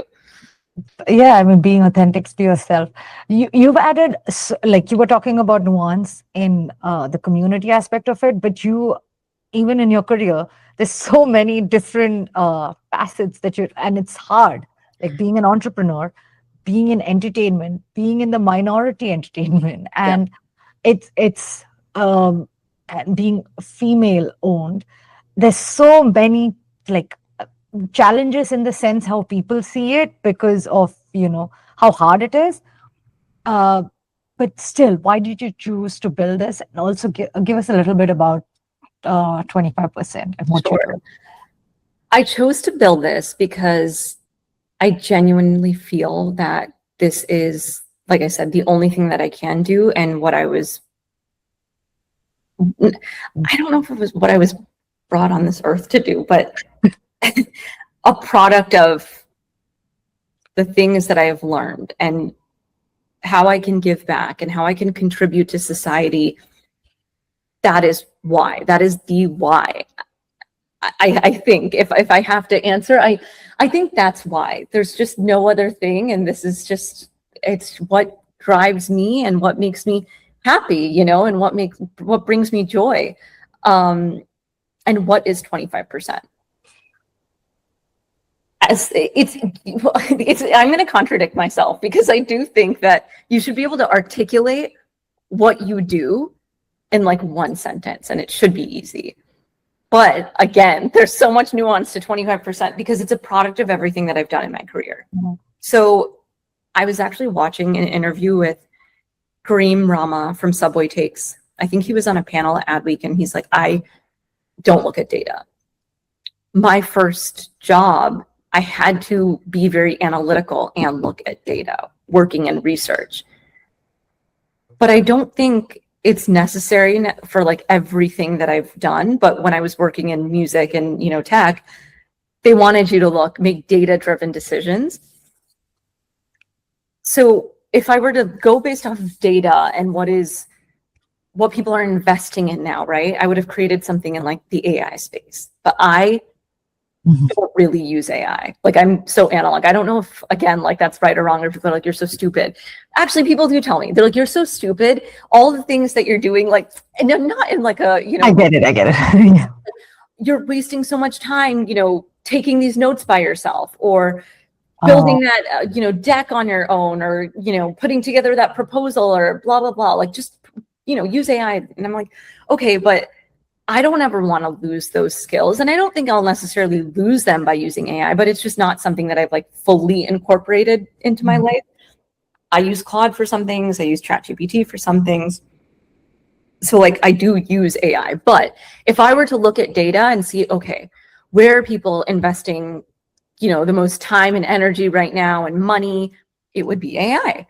Yeah, I mean, being authentic to yourself. You've added, like you were talking about nuance in the community aspect of it, but you even in your career, there's so many different facets and it's hard. Like being an entrepreneur, being in entertainment, being in the minority entertainment, Yeah. and it's and being female owned. There's so many like challenges in the sense how people see it because of how hard it is. Uh, but still, why did you choose to build this? And also give us a little bit about 25% and what you Sure. do. I chose to build this because I genuinely feel that this is, like I said, the only thing that I can do, and what I don't know if it was what I was brought on this earth to do, but a product of the things that I have learned and how I can give back and how I can contribute to society. That is why. That is the why. I think if I have to answer, I think that's why. There's just no other thing, and this is just, it's what drives me and what makes me happy, and what brings me joy. And what is 25%? I'm going to contradict myself, because I do think that you should be able to articulate what you do in like one sentence, and it should be easy. But again, there's so much nuance to 25% because it's a product of everything that I've done in my career. Mm-hmm. So I was actually watching an interview with Kareem Rama from Subway Takes. I think he was on a panel at Adweek, and he's like, I don't look at data. My first job, I had to be very analytical and look at data, working in research. But I don't think it's necessary for like everything that I've done. But when I was working in music and, tech, they wanted you to make data-driven decisions. So if I were to go based off of data and what people are investing in now, right? I would have created something in like the AI space, but I don't really use AI. Like, I'm so analog. I don't know if, again, like that's right or wrong, or people are like, you're so stupid. Actually, people do tell me, they're like, you're so stupid. All the things that you're doing, like, and not in like a, I get it. Yeah. You're wasting so much time, taking these notes by yourself, or building that, deck on your own, or, putting together that proposal, or blah, blah, blah. Like, just, use AI. And I'm like, okay, but I don't ever want to lose those skills. And I don't think I'll necessarily lose them by using AI, but it's just not something that I've like fully incorporated into my life. I use Claude for some things. I use ChatGPT for some things. So like I do use AI, but if I were to look at data and see, okay, where are people investing, the most time and energy right now and money, it would be AI.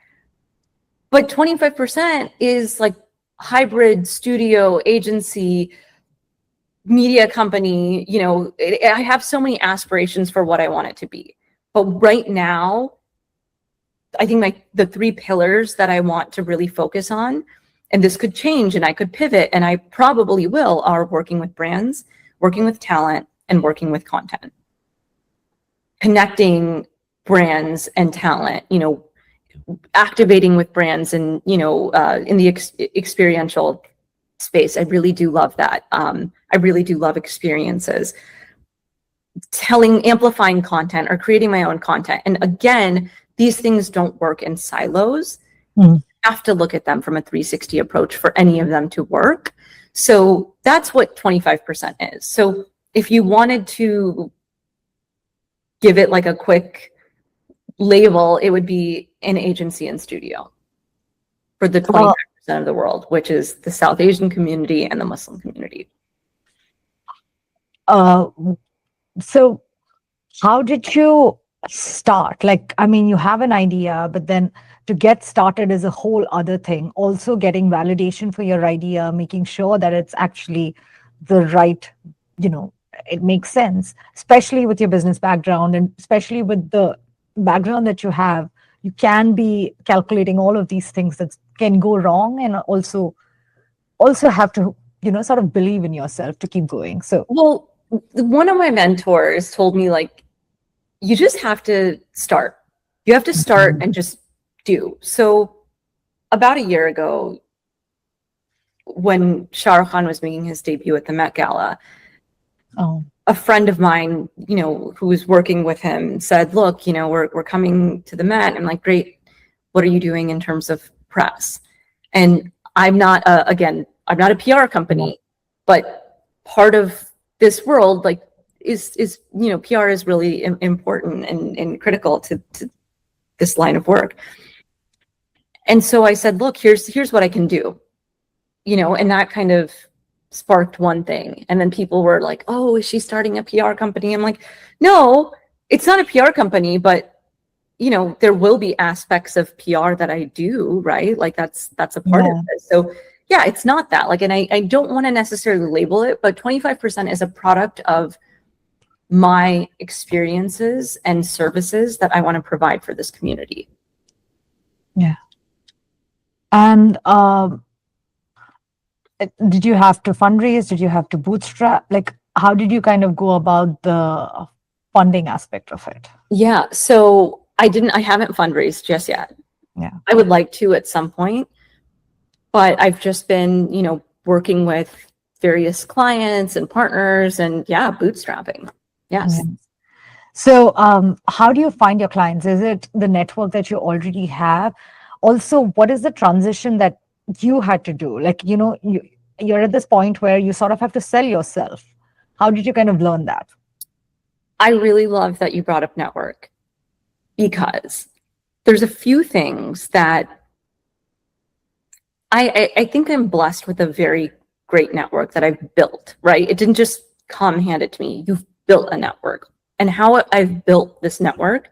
But 25% is like hybrid studio, agency, media company. I have so many aspirations for what I want it to be. But right now, I think the three pillars that I want to really focus on, and this could change and I could pivot, and I probably will, are working with brands, working with talent, and working with content. Connecting brands and talent, activating with brands and, in the experiential space. I really do love that. I really do love experiences. Amplifying content, or creating my own content. And again, these things don't work in silos. You have to look at them from a 360 approach for any of them to work. So that's what 25% is. So if you wanted to give it like a quick label, it would be an agency and studio for the 25% of the world, which is the South Asian community and the Muslim community. So how did you start? Like, I mean, you have an idea, but then to get started is a whole other thing. Also getting validation for your idea, making sure that it's actually the right, it makes sense, especially with your business background and especially with the background that you have. You can be calculating all of these things that can go wrong, and also have to, sort of believe in yourself to keep going. So, well, one of my mentors told me, like, you just have to start. You have to start and just do. So about a year ago, when Shah Rukh Khan was making his debut at the Met Gala, a friend of mine, who was working with him said, look, we're coming to the Met. I'm like, great. What are you doing in terms of press? And I'm not I'm not a PR company, but part of this world, like, is PR is really important and critical to this line of work. And so I said, look, here's what I can do, and that kind of sparked one thing. And then people were like, oh, is she starting a PR company? I'm like, no, it's not a PR company, but there will be aspects of PR that I do, right? Like that's a part of it. So yeah, it's not that, like, and I don't want to necessarily label it, but 25% is a product of my experiences and services that I want to provide for this community. Yeah. And did you have to fundraise? Did you have to bootstrap? Like, how did you kind of go about the funding aspect of it? Yeah. So I haven't fundraised just yet. Yeah. I would like to at some point, but I've just been, working with various clients and partners and bootstrapping. Yes. Yeah. So how do you find your clients? Is it the network that you already have? Also, what is the transition that you had to do? Like, you're at this point where you sort of have to sell yourself. How did you kind of learn that? I really love that you brought up network, because there's a few things that I think I'm blessed with a very great network that I've built, right? It didn't just come handed to me. You've built a network. And how I've built this network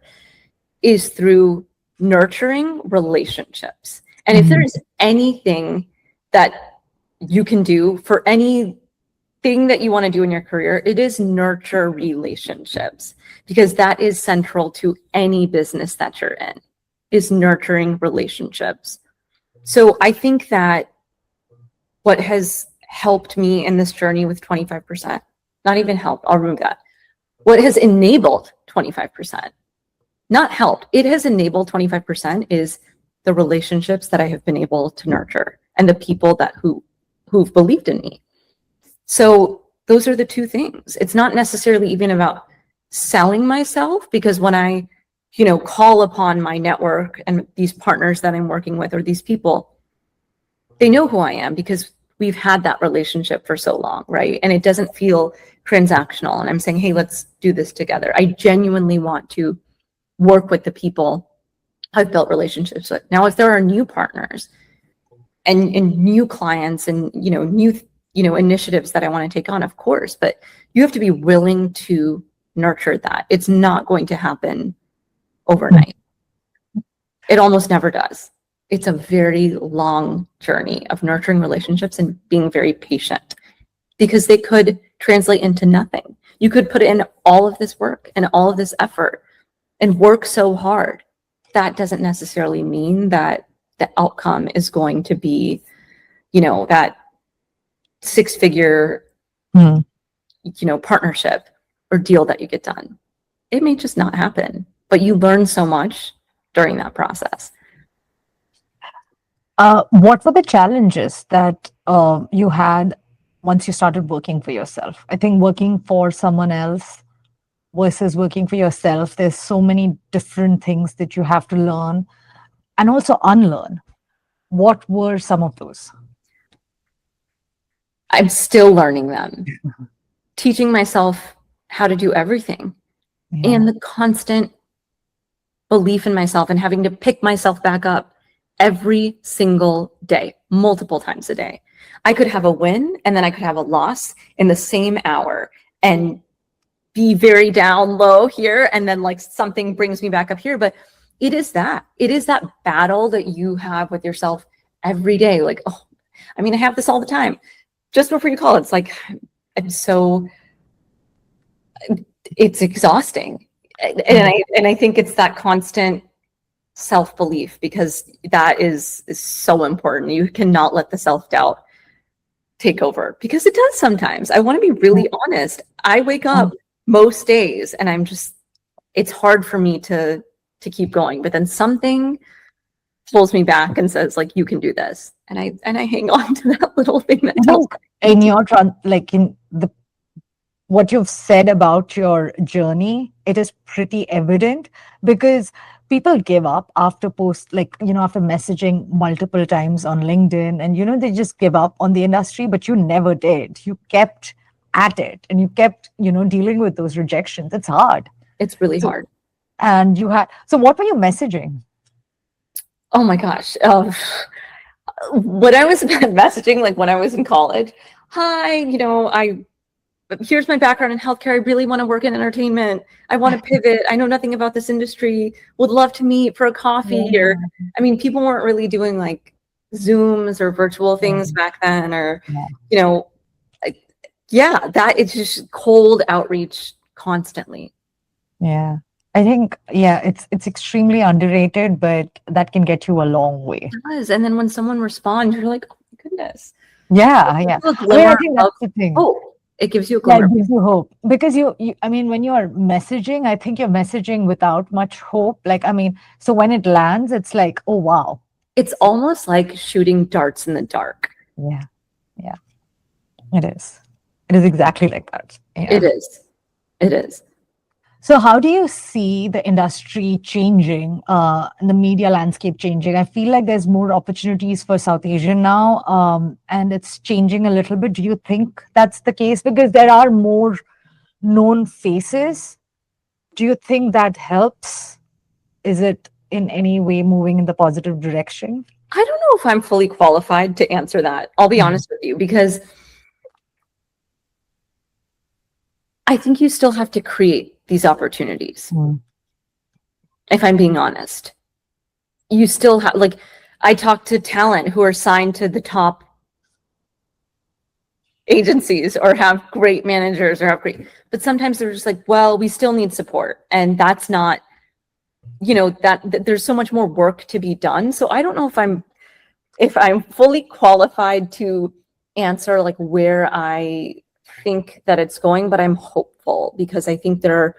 is through nurturing relationships. And if there's anything that you can do for anything that you want to do in your career, it is nurture relationships, because that is central to any business that you're in, is nurturing relationships. So I think that what has helped me in this journey with 25%, not even helped, I'll remove that. What has enabled 25%, not helped, it has enabled 25% is the relationships that I have been able to nurture and the people who've believed in me. So those are the two things. It's not necessarily even about selling myself, because when I call upon my network and these partners that I'm working with, or these people, they know who I am because we've had that relationship for so long, right? And it doesn't feel transactional. And I'm saying, hey, let's do this together. I genuinely want to work with the people I've built relationships with. Now, if there are new partners and new clients and new initiatives that I want to take on, of course, but you have to be willing to nurture that. It's not going to happen overnight. It almost never does. It's a very long journey of nurturing relationships and being very patient, because they could translate into nothing. You could put in all of this work and all of this effort and work so hard. That doesn't necessarily mean that the outcome is going to be, that six-figure, partnership or deal that you get done. It may just not happen, but you learn so much during that process. What were the challenges that you had once you started working for yourself? I think working for someone else versus working for yourself, there's so many different things that you have to learn and also unlearn. What were some of those? I'm still learning them, teaching myself how to do everything, and the constant belief in myself and having to pick myself back up every single day, multiple times a day. I could have a win and then I could have a loss in the same hour and be very down low here, and then like something brings me back up here. But it is that battle that you have with yourself every day. Like, oh, I mean, I have this all the time. Just before you call, it's like, it's exhausting. And I think it's that constant self-belief, because that is so important. You cannot let the self-doubt take over, because it does sometimes. I want to be really honest. I wake up most days and it's hard for me to keep going, but then something pulls me back and says, like, you can do this. And I hang on to that little thing that I tells think in your like in the what you've said about your journey, it is pretty evident because people give up after post, like, after messaging multiple times on LinkedIn, and, they just give up on the industry, but you never did. You kept at it, and you kept, dealing with those rejections. It's hard. it's really hard. And so what were you messaging? Oh my gosh. When I was messaging, like when I was in college, hi, here's my background in healthcare. I really want to work in entertainment. I want to pivot. I know nothing about this industry. Would love to meet for a coffee. Yeah. Or, I mean, people weren't really doing like Zooms or virtual things back then, or, that it's just cold outreach constantly. Yeah. I think, it's extremely underrated, but that can get you a long way. It does. And then when someone responds, you're like, oh my goodness. Yeah. I I think that's the thing. Oh, it gives you a Yeah, glimmer. it gives you hope because I mean, when you are messaging, I think you're messaging without much hope. Like, I mean, so when it lands, it's like, oh, wow. It's almost like shooting darts in the dark. Yeah. Yeah. It is. It is exactly like that. Yeah. It is. It is. So how do you see the industry changing, and the media landscape changing? I feel like there's more opportunities for South Asian now, and it's changing a little bit. Do you think that's the case? Because there are more known faces. Do you think that helps? Is it in any way moving in the positive direction? I don't know if I'm fully qualified to answer that. I'll be honest with you, because I think you still have to create these opportunities. If I'm being honest, you still have, like, I talk to talent who are signed to the top agencies or have great managers or have great, but sometimes they're just like, well, we still need support. And that's not, that there's so much more work to be done. So I don't know if I'm fully qualified to answer like where I think that it's going, but I'm hopeful because I think there are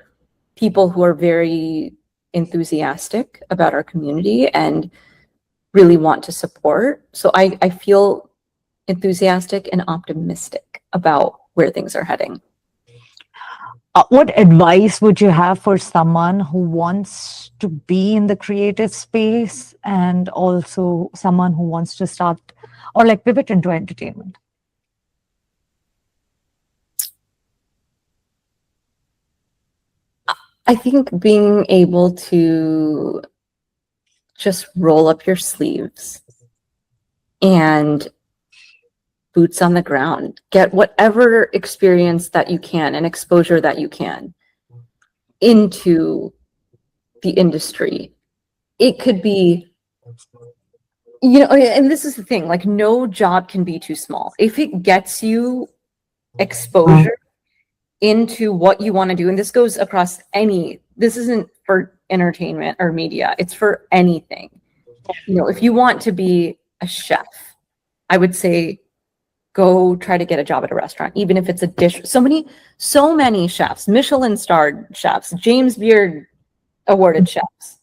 people who are very enthusiastic about our community and really want to support. So I feel enthusiastic and optimistic about where things are heading. What advice would you have for someone who wants to be in the creative space and also someone who wants to start or like pivot into entertainment? I think being able to just roll up your sleeves and boots on the ground, get whatever experience that you can and exposure that you can into the industry. It could be, and this is the thing, like no job can be too small. If it gets you exposure into what you want to do, and this goes across this isn't for entertainment or media, it's for anything. If you want to be a chef, I would say go try to get a job at a restaurant, even if it's a dish. So many chefs, Michelin starred chefs, James Beard awarded chefs,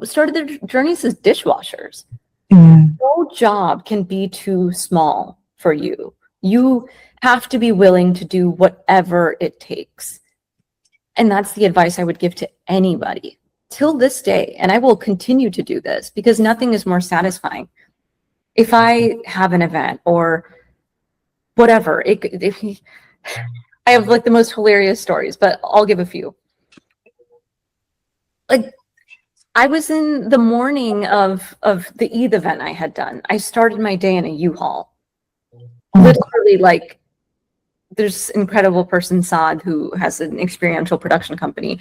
started their journeys as dishwashers. No job can be too small for you. You have to be willing to do whatever it takes. And that's the advice I would give to anybody till this day. And I will continue to do this because nothing is more satisfying. If I have an event or whatever, I have like the most hilarious stories, but I'll give a few. Like, I was in the morning of the Eid event I had done. I started my day in a U-Haul. Literally, like, there's an incredible person, Saad, who has an experiential production company.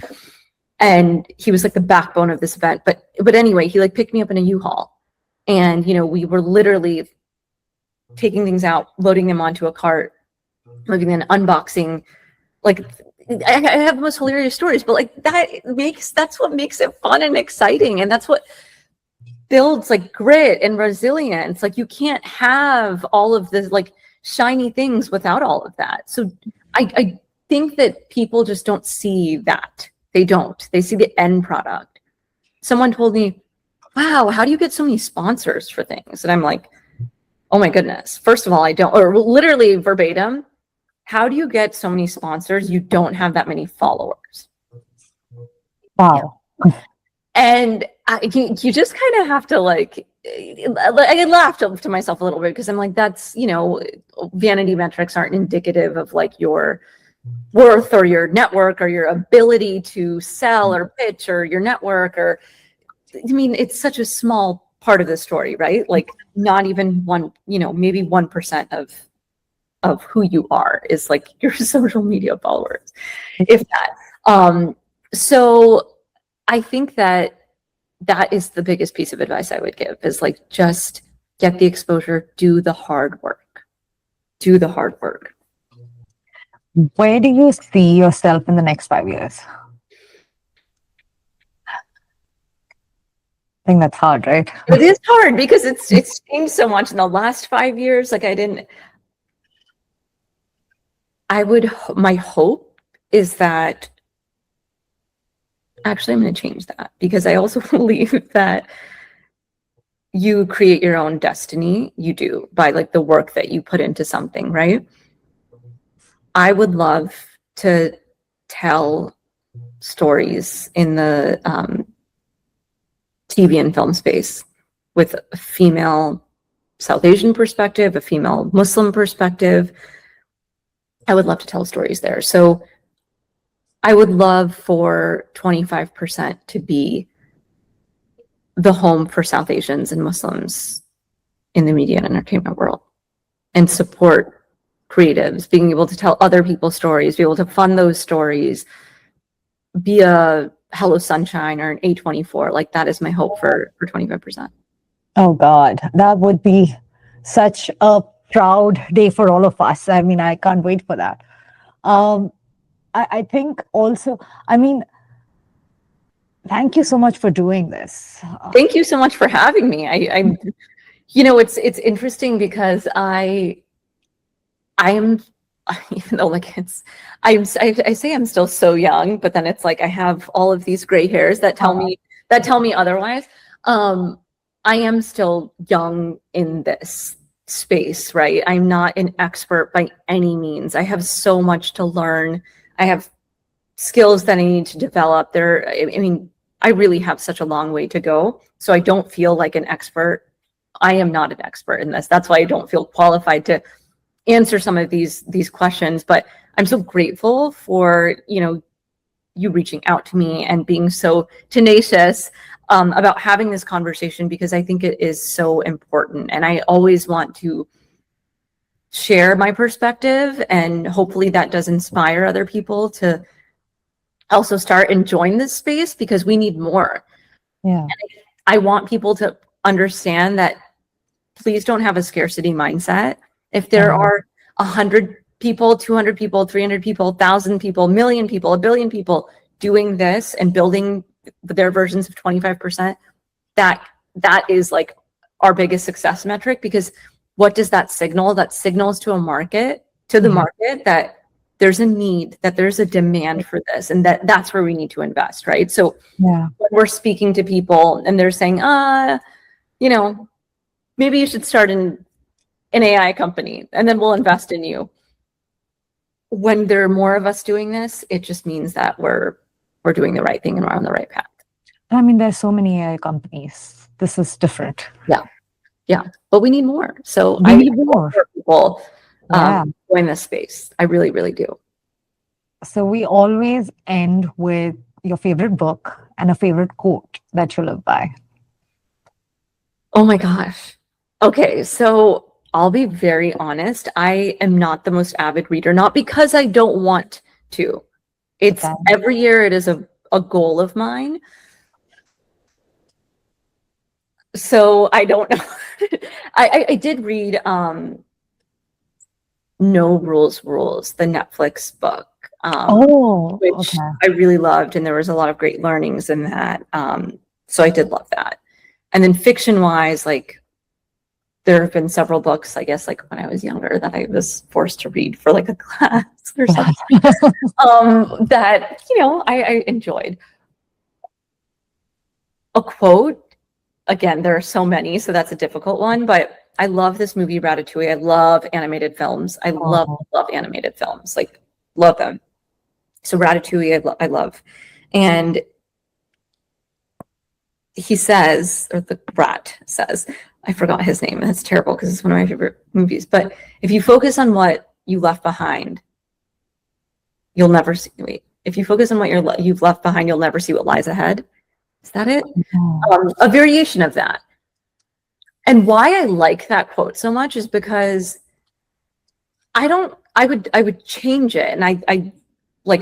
And he was like the backbone of this event. But anyway, he like picked me up in a U-Haul. And, we were literally taking things out, loading them onto a cart, moving them, unboxing. Like, I have the most hilarious stories, but like that's what makes it fun and exciting. And that's what builds like grit and resilience. Like you can't have all of this like shiny things without all of that. So I think that people just don't see that. They don't. They see the end product. Someone told me, wow, how do you get so many sponsors for things? And I'm like, Oh my goodness. First of all, I don't, or literally verbatim, how do you get so many sponsors? You don't have that many followers. Wow. And you just kind of have to like, I laughed to myself a little bit because I'm like, that's, vanity metrics aren't indicative of like your worth or your network or your ability to sell or pitch or your network or, I mean, it's such a small part of the story, right? Like not even one, maybe 1% of who you are is like your social media followers, if that. So I think that is the biggest piece of advice I would give is like, just get the exposure, do the hard work. Where do you see yourself in the next 5 years? I think that's hard, right? It is hard because it's changed so much in the last 5 years. Like my hope is that, actually, I'm going to change that because I also believe that you create your own destiny. You do by like the work that you put into something, right? I would love to tell stories in the TV and film space with a female South Asian perspective, a female Muslim perspective. I would love to tell stories there. So I would love for 25% to be the home for South Asians and Muslims in the media and entertainment world, and support creatives, being able to tell other people's stories, be able to fund those stories, be a Hello Sunshine or an A24. Like that is my hope for 25%. Oh God, that would be such a proud day for all of us. I mean, I can't wait for that. I think also, I mean, thank you so much for doing this. Thank you so much for having me. I'm it's interesting because I am, even though like I say I'm still so young, but then it's like I have all of these gray hairs that tell me otherwise. I am still young in this space, right? I'm not an expert by any means. I have so much to learn. I have skills that I need to develop. I really have such a long way to go. So I don't feel like an expert. I am not an expert in this. That's why I don't feel qualified to answer some of these questions. But I'm so grateful for, you reaching out to me and being so tenacious about having this conversation, because I think it is so important. And I always want to share my perspective, and hopefully that does inspire other people to also start and join this space, because we need more. Yeah. And I want people to understand that please don't have a scarcity mindset. If there are 100 people, 200 people, 300 people, 1,000 people, 1,000,000 people, 1,000,000,000 people doing this and building their versions of 25%, that is like our biggest success metric. Because what does that signal? That signals to the market that there's a need, that there's a demand for this, and that's where we need to invest, right? So when we're speaking to people and they're saying, maybe you should start an AI company and then we'll invest in you. When there are more of us doing this, it just means that we're doing the right thing and we're on the right path. I mean, there's so many AI companies. This is different. Yeah. But we need more. So We need more people join this space. I really, really do. So we always end with your favorite book and a favorite quote that you live by. Oh my gosh. Okay, so I'll be very honest. I am not the most avid reader, not because I don't want to. It's every year it is a goal of mine. So I don't know. I did read No Rules, the Netflix book, which I really loved, and there was a lot of great learnings in that. So I did love that. And then fiction-wise, like there have been several books, I guess, like when I was younger, that I was forced to read for like a class or something that I enjoyed. A quote, again, there are so many, so that's a difficult one, but I love this movie Ratatouille. I love animated films. I love Oh. animated films. Like, love them. So Ratatouille, I love. And he says, or the rat says, I forgot his name. That's terrible because it's one of my favorite movies. But if you focus on what you left behind, you'll never see. Wait, if you focus on what you've left behind, you'll never see what lies ahead. Is that it? A variation of that. And why I like that quote so much is because I would change it, and I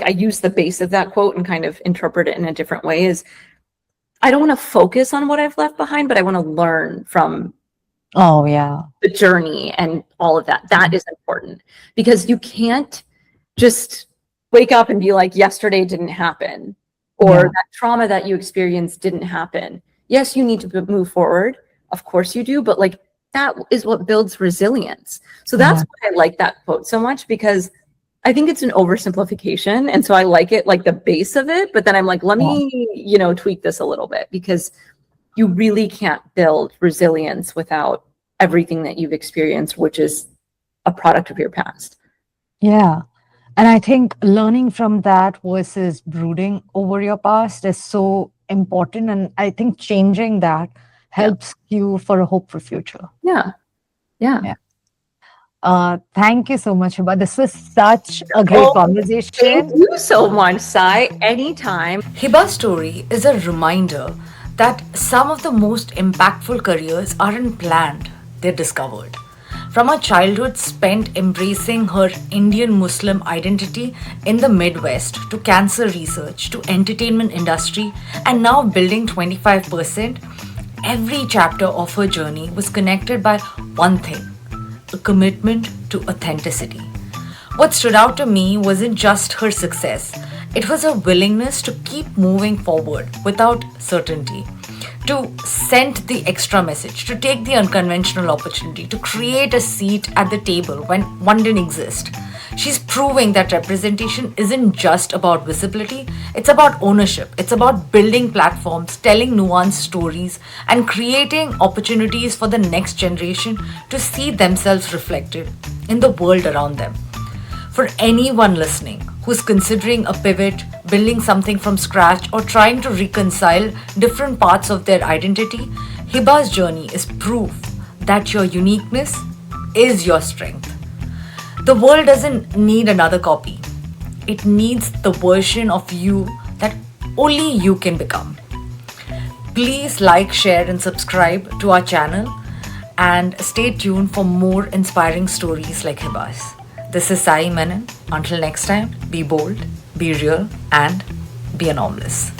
use the base of that quote and kind of interpret it in a different way. Is I don't want to focus on what I've left behind, but I want to learn from the journey and all of that. That is important, because you can't just wake up and be like, yesterday didn't happen, or that trauma that you experienced didn't happen. Yes, you need to move forward. Of course you do, but like, that is what builds resilience. So that's why I like that quote so much, because I think it's an oversimplification. And so I like it, like the base of it, but then I'm like, let me, tweak this a little bit, because you really can't build resilience without everything that you've experienced, which is a product of your past. Yeah. And I think learning from that versus brooding over your past is so important. And I think changing that helps you for a hopeful future. Yeah. Thank you so much, Hiba. This was such a great conversation. Thank you so much, Sai. Anytime. Hiba's story is a reminder that some of the most impactful careers aren't planned, they're discovered. From a childhood spent embracing her Indian Muslim identity in the Midwest, to cancer research, to entertainment industry, and now building 25%, every chapter of her journey was connected by one thing: a commitment to authenticity. What stood out to me wasn't just her success, it was her willingness to keep moving forward without certainty, to send the extra message, to take the unconventional opportunity, to create a seat at the table when one didn't exist. She's proving that representation isn't just about visibility, it's about ownership. It's about building platforms, telling nuanced stories, and creating opportunities for the next generation to see themselves reflected in the world around them. For anyone listening who's considering a pivot, building something from scratch, or trying to reconcile different parts of their identity, Hiba's journey is proof that your uniqueness is your strength. The world doesn't need another copy. It needs the version of you that only you can become. Please like, share, and subscribe to our channel, and stay tuned for more inspiring stories like Hiba's. This is Sai Menon. Until next time, be bold, be real, and be anomalous.